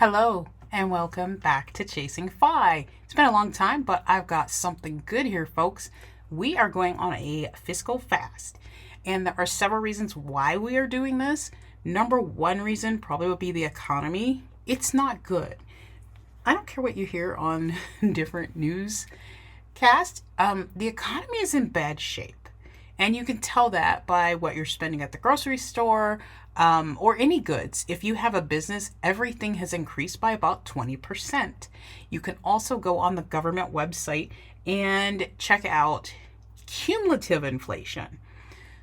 Hello and welcome back to Chasing Fi. It's been a long time, but I've got something good here, folks. We are going on a fiscal fast, and there are several reasons why we are doing this. Number one reason probably would be the economy. It's not good. I don't care what you hear on different newscasts. The economy is in bad shape. And you can tell that by what you're spending at the grocery store or any goods. If you have a business, everything has increased by about 20%. You can also go on the government website and check out cumulative inflation.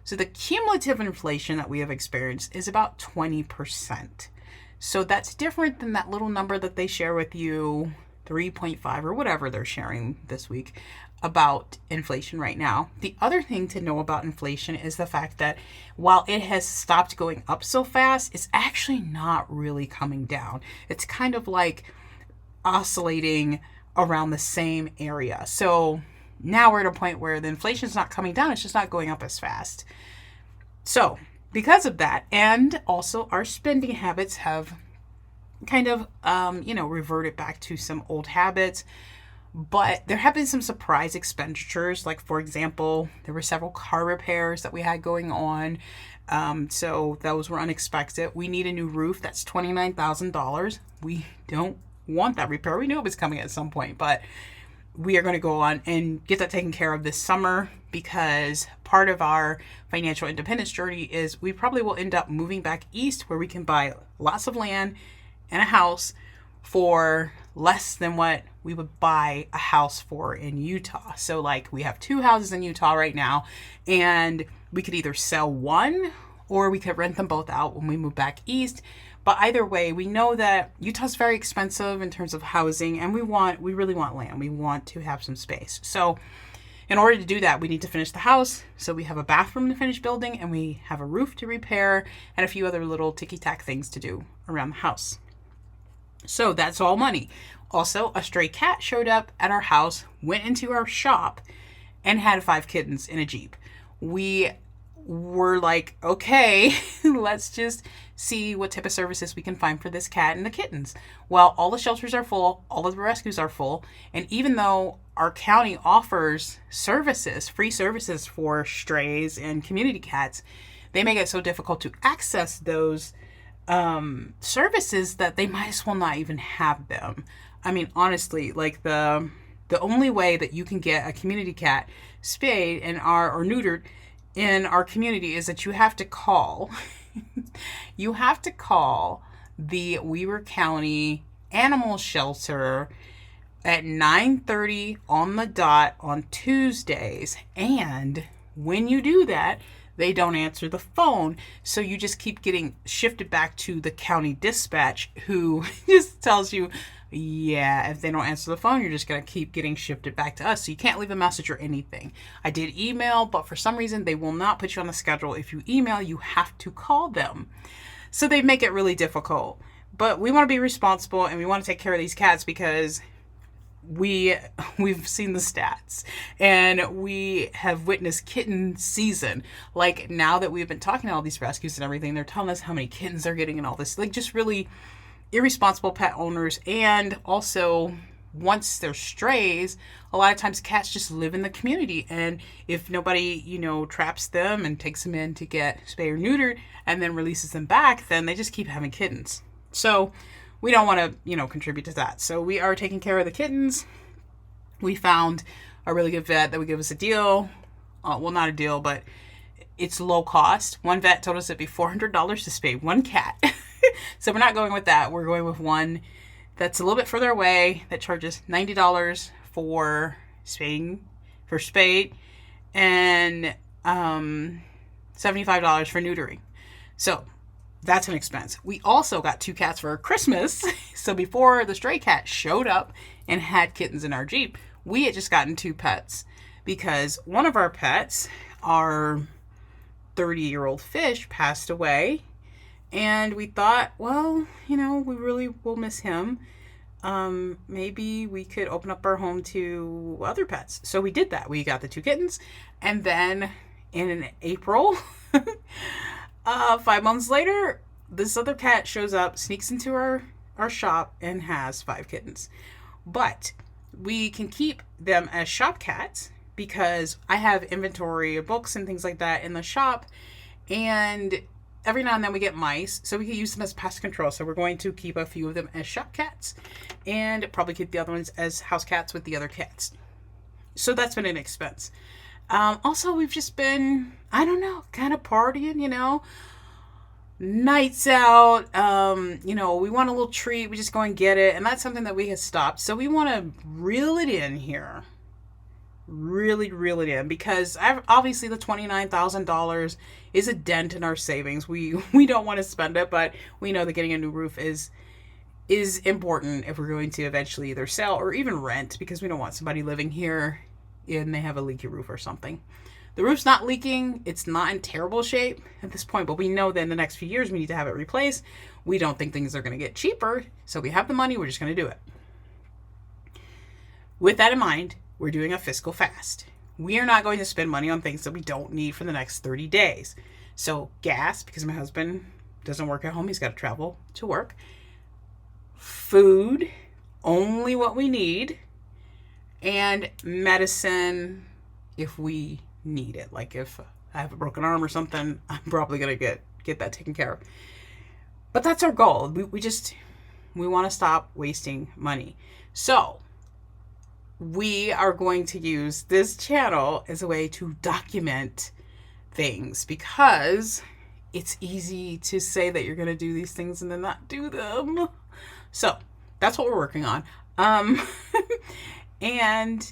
So the cumulative inflation that we have experienced is about 20%. So that's different than that little number that they share with you, 3.5 or whatever they're sharing this week about inflation right now. The other thing to know about inflation is the fact that while it has stopped going up so fast, it's actually not really coming down. It's kind of like oscillating around the same area. So now we're at a point where the inflation is not coming down, it's just not going up as fast. So because of that, and also our spending habits have kind of, reverted back to some old habits. But there have been some surprise expenditures. Like, for example, there were several car repairs that we had going on. So those were unexpected. We need a new roof. That's $29,000. We don't want that repair. We knew it was coming at some point, but we are going to go on and get that taken care of this summer, because part of our financial independence journey is we probably will end up moving back east, where we can buy lots of land and a house for less than what we would buy a house for in Utah. So like, we have 2 houses in Utah right now, and we could either sell one or we could rent them both out when we move back east. But either way, we know that Utah's very expensive in terms of housing, and we really want land. We want to have some space. So in order to do that, we need to finish the house. So we have a bathroom to finish building, and we have a roof to repair, and a few other little ticky-tack things to do around the house. So that's all money. Also, a stray cat showed up at our house, went into our shop, and had 5 kittens in a Jeep. We were like, okay, let's just see what type of services we can find for this cat and the kittens. Well, all the shelters are full, all of the rescues are full, and even though our county offers services, free services for strays and community cats, they make it so difficult to access those services that they might as well not even have them. I mean, honestly, like the only way that you can get a community cat spayed and or neutered in our community is that you have to call. You have to call the Weber County Animal Shelter at 9:30 on the dot on Tuesdays. And when you do that, they don't answer the phone. So you just keep getting shifted back to the county dispatch, who just tells you, yeah, if they don't answer the phone, you're just going to keep getting shifted back to us. So you can't leave a message or anything. I did email, but for some reason, they will not put you on the schedule. If you email, you have to call them. So they make it really difficult. But we want to be responsible, and we want to take care of these cats, because we've seen the stats, and we have witnessed kitten season. Like, now that we've been talking to all these rescues and everything, they're telling us how many kittens they're getting and all this, like, just really irresponsible pet owners. And also, once they're strays, a lot of times cats just live in the community, and if nobody traps them and takes them in to get spayed or neutered and then releases them back, then they just keep having kittens. So we don't want to, contribute to that. So we are taking care of the kittens. We found a really good vet that would give us a deal. Well, not a deal, but it's low cost. One vet told us it'd be $400 to spay one cat. So we're not going with that. We're going with one that's a little bit further away that charges $90 for spade, and $75 for neutering. So that's an expense. We also got 2 cats for Christmas. So before the stray cat showed up and had kittens in our Jeep, we had just gotten 2 pets, because one of our pets, our 30-year-old fish, passed away. And we thought, well, we really will miss him. Maybe we could open up our home to other pets. So we did that. We got the 2 kittens. And then in April, 5 months later, this other cat shows up, sneaks into our our shop and has 5 kittens. But we can keep them as shop cats because I have inventory of books and things like that in the shop, and every now and then we get mice, so we can use them as pest control. So we're going to keep a few of them as shop cats and probably keep the other ones as house cats with the other cats. So that's been an expense. Also, we've just been, I don't know, kind of partying, nights out. We want a little treat, we just go and get it, and that's something that we have stopped. So we want to reel it in here, really reel it in, because obviously the $29,000 is a dent in our savings. We don't want to spend it, but we know that getting a new roof is important if we're going to eventually either sell or even rent, because we don't want somebody living here and they have a leaky roof or something. The roof's not leaking. It's not in terrible shape at this point, but we know that in the next few years we need to have it replaced. We don't think things are going to get cheaper, so we have the money. We're just going to do it. With that in mind, we're doing a fiscal fast. We are not going to spend money on things that we don't need for the next 30 days. So gas, because my husband doesn't work at home. He's got to travel to work. Food, only what we need. And medicine, if we need it. Like if I have a broken arm or something, I'm probably going to get that taken care of. But that's our goal. We want to stop wasting money. So we are going to use this channel as a way to document things, because it's easy to say that you're going to do these things and then not do them. So that's what we're working on. And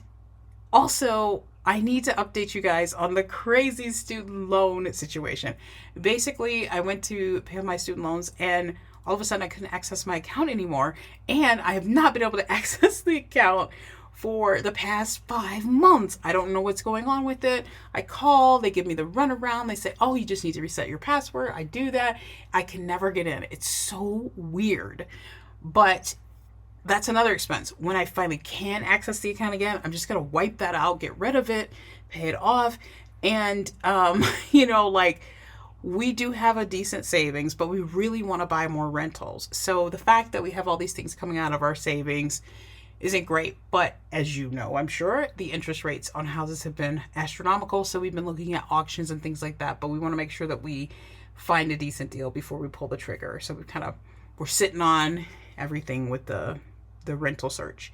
also, I need to update you guys on the crazy student loan situation. Basically, I went to pay my student loans, and all of a sudden I couldn't access my account anymore. And I have not been able to access the account for the past 5 months. I don't know what's going on with it. I call, they give me the runaround. They say, oh, you just need to reset your password. I do that. I can never get in. It's so weird. But that's another expense. When I finally can access the account again, I'm just going to wipe that out, get rid of it, pay it off. And, we do have a decent savings, but we really want to buy more rentals. So the fact that we have all these things coming out of our savings isn't great. But as you know, I'm sure the interest rates on houses have been astronomical. So we've been looking at auctions and things like that, but we want to make sure that we find a decent deal before we pull the trigger. So we're sitting on everything with the rental search.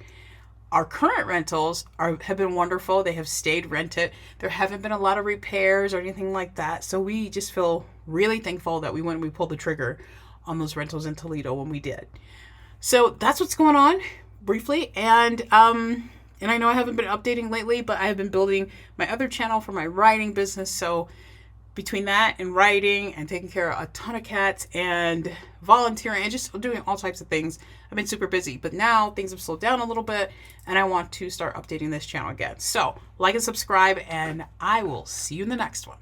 Our current rentals have been wonderful. They have stayed rented. There haven't been a lot of repairs or anything like that. So we just feel really thankful that we pulled the trigger on those rentals in Toledo when we did. So that's what's going on briefly. And I know I haven't been updating lately, but I have been building my other channel for my writing business. So between that and writing and taking care of a ton of cats and volunteering and just doing all types of things, I've been super busy. But now things have slowed down a little bit, and I want to start updating this channel again. So like and subscribe, and I will see you in the next one.